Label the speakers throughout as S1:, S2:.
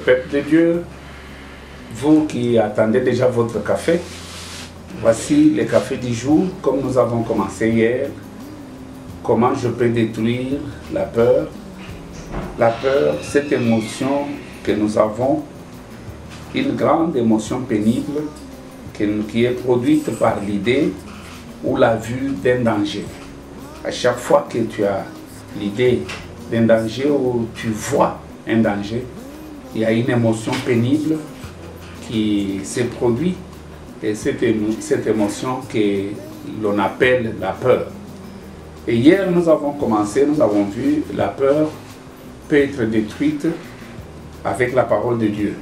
S1: peuple de Dieu, vous qui attendez déjà votre café, voici le café du jour, comme nous avons commencé hier. Comment je peux détruire la peur? La peur, cette émotion que nous avons, une grande émotion pénible qui est produite par l'idée ou la vue d'un danger. À chaque fois que tu as l'idée d'un danger ou tu vois un danger, il y a une émotion pénible qui se produit, et cette émotion que l'on appelle la peur. Et hier nous avons commencé, nous avons vu la peur peut être détruite avec la parole de Dieu.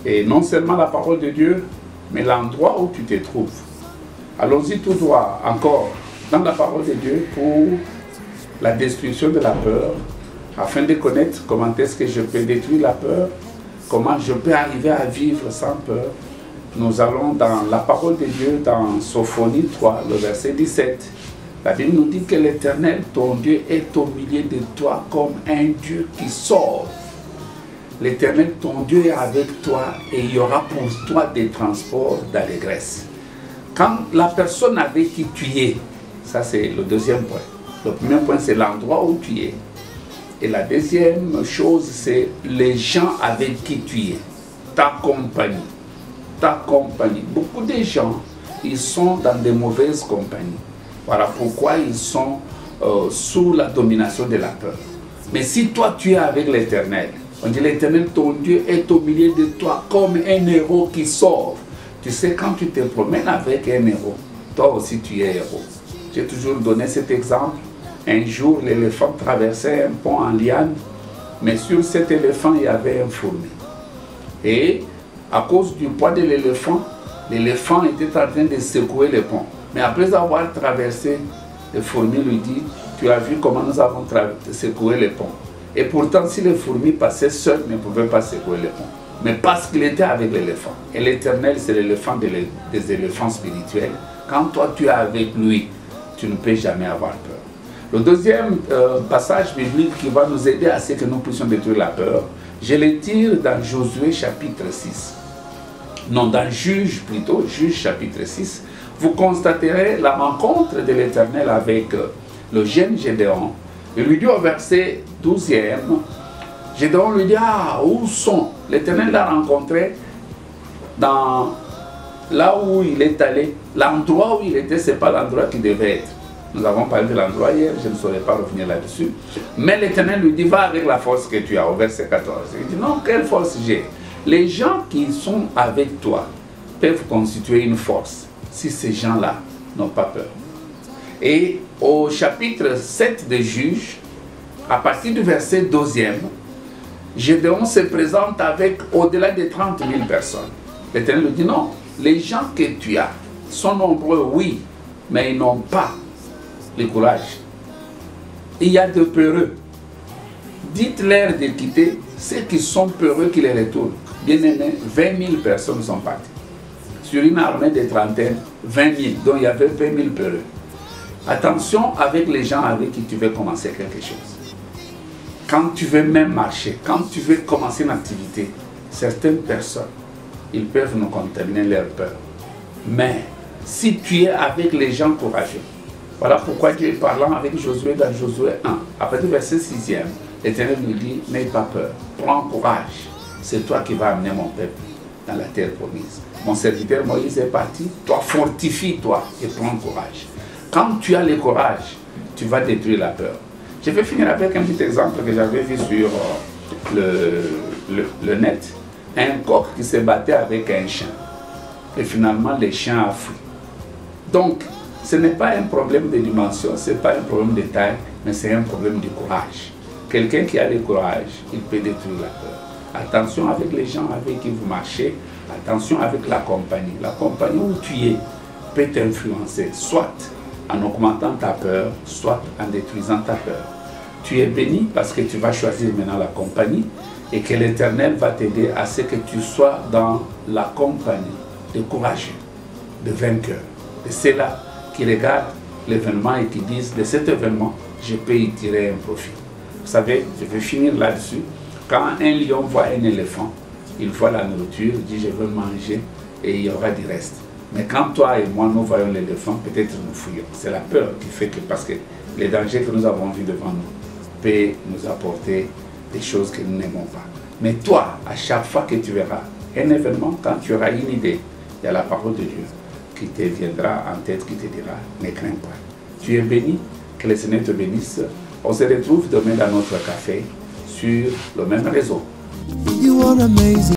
S1: Et non seulement la parole de Dieu, mais l'endroit où tu te trouves. Allons-y tout droit encore dans la parole de Dieu pour la destruction de la peur, afin de connaître comment est-ce que je peux détruire la peur, comment je peux arriver à vivre sans peur. Nous allons dans la parole de Dieu, dans Sophonie 3, le verset 17. La Bible nous dit que l'Éternel, ton Dieu, est au milieu de toi comme un Dieu qui sauve. L'Éternel, ton Dieu, est avec toi et il y aura pour toi des transports d'allégresse. Quand la personne avec qui tu es, ça c'est le deuxième point. Le premier point, c'est l'endroit où tu es. Et la deuxième chose, c'est les gens avec qui tu es. Ta compagnie. Ta compagnie. Beaucoup de gens, ils sont dans de mauvaises compagnies. Voilà pourquoi ils sont sous la domination de la peur. Mais si toi, tu es avec l'Éternel, on dit l'Éternel, ton Dieu, est au milieu de toi comme un héros qui sauve. Tu sais, quand tu te promènes avec un héros, toi aussi tu es héros. J'ai toujours donné cet exemple. Un jour, l'éléphant traversait un pont en liane, mais sur cet éléphant, il y avait un fourmi. Et à cause du poids de l'éléphant était en train de secouer le pont. Mais après avoir traversé, le fourmi lui dit, tu as vu comment nous avons secoué le pont. Et pourtant, si le fourmi passait seul, il ne pouvait pas secouer le pont. Mais parce qu'il était avec l'éléphant. Et l'Éternel, c'est l'éléphant des éléphants spirituels. Quand toi, tu es avec lui, tu ne peux jamais avoir peur. Le deuxième passage biblique qui va nous aider à ce que nous puissions détruire la peur, je le tire dans Josué chapitre 6. Non, dans Juge plutôt, Juge chapitre 6. Vous constaterez la rencontre de l'Éternel avec le jeune Gédéon. Il lui dit au verset 12e, Gédéon lui dit, ah, où sont? L'Éternel l'a rencontré dans là où il est allé. L'endroit où il était, ce n'est pas l'endroit qu'il devait être. Nous avons parlé de l'endroit hier, je ne saurais pas revenir là-dessus. Mais l'Éternel lui dit, va avec la force que tu as, au verset 14. Il dit, non, quelle force j'ai? Les gens qui sont avec toi peuvent constituer une force, si ces gens-là n'ont pas peur. Et au chapitre 7 de Juges, à partir du verset 12e, Gédéon se présente avec au-delà de 30 000 personnes. L'Éternel lui dit, non, les gens que tu as sont nombreux, oui, mais ils n'ont pas le courage. Il y a de peureux. Dites-leur de quitter ceux qui sont peureux qui les retournent. Bien aimé, 20 000 personnes sont parties. Sur une armée de trentaine, 20 000, dont il y avait 20 000 peureux. Attention avec les gens avec qui tu veux commencer quelque chose. Quand tu veux même marcher, quand tu veux commencer une activité, certaines personnes, ils peuvent nous contaminer leur peur. Mais si tu es avec les gens courageux, voilà pourquoi Dieu est parlant avec Josué dans Josué 1. Après le verset 6e, l'Éternel nous dit, n'aie pas peur, prends courage. C'est toi qui vas amener mon peuple dans la terre promise. Mon serviteur Moïse est parti, toi fortifie-toi et prends courage. Quand tu as le courage, tu vas détruire la peur. Je vais finir avec un petit exemple que j'avais vu sur le net. Un coq qui se battait avec un chien. Et finalement, le chien a fui. Donc, ce n'est pas un problème de dimension, ce n'est pas un problème de taille, mais c'est un problème de courage. Quelqu'un qui a le courage, il peut détruire la peur. Attention avec les gens avec qui vous marchez, attention avec la compagnie. La compagnie où tu es peut t'influencer, soit en augmentant ta peur, soit en détruisant ta peur. Tu es béni parce que tu vas choisir maintenant la compagnie et que l'Éternel va t'aider à ce que tu sois dans la compagnie de courageux, de vainqueurs, de ceux-là qui regardent l'événement et qui disent de cet événement, je peux y tirer un profit. Vous savez, je vais finir là-dessus. Quand un lion voit un éléphant, il voit la nourriture, il dit je veux manger et il y aura du reste. Mais quand toi et moi nous voyons l'éléphant, peut-être nous fouillons. C'est la peur qui fait que, parce que les dangers que nous avons vus devant nous peuvent nous apporter des choses que nous n'aimons pas. Mais toi, à chaque fois que tu verras un événement, quand tu auras une idée, il y a la parole de Dieu qui te viendra en tête, qui te dira, ne crains pas. Tu es béni, que le Seigneur te bénisse. On se retrouve demain dans notre café sur le même réseau.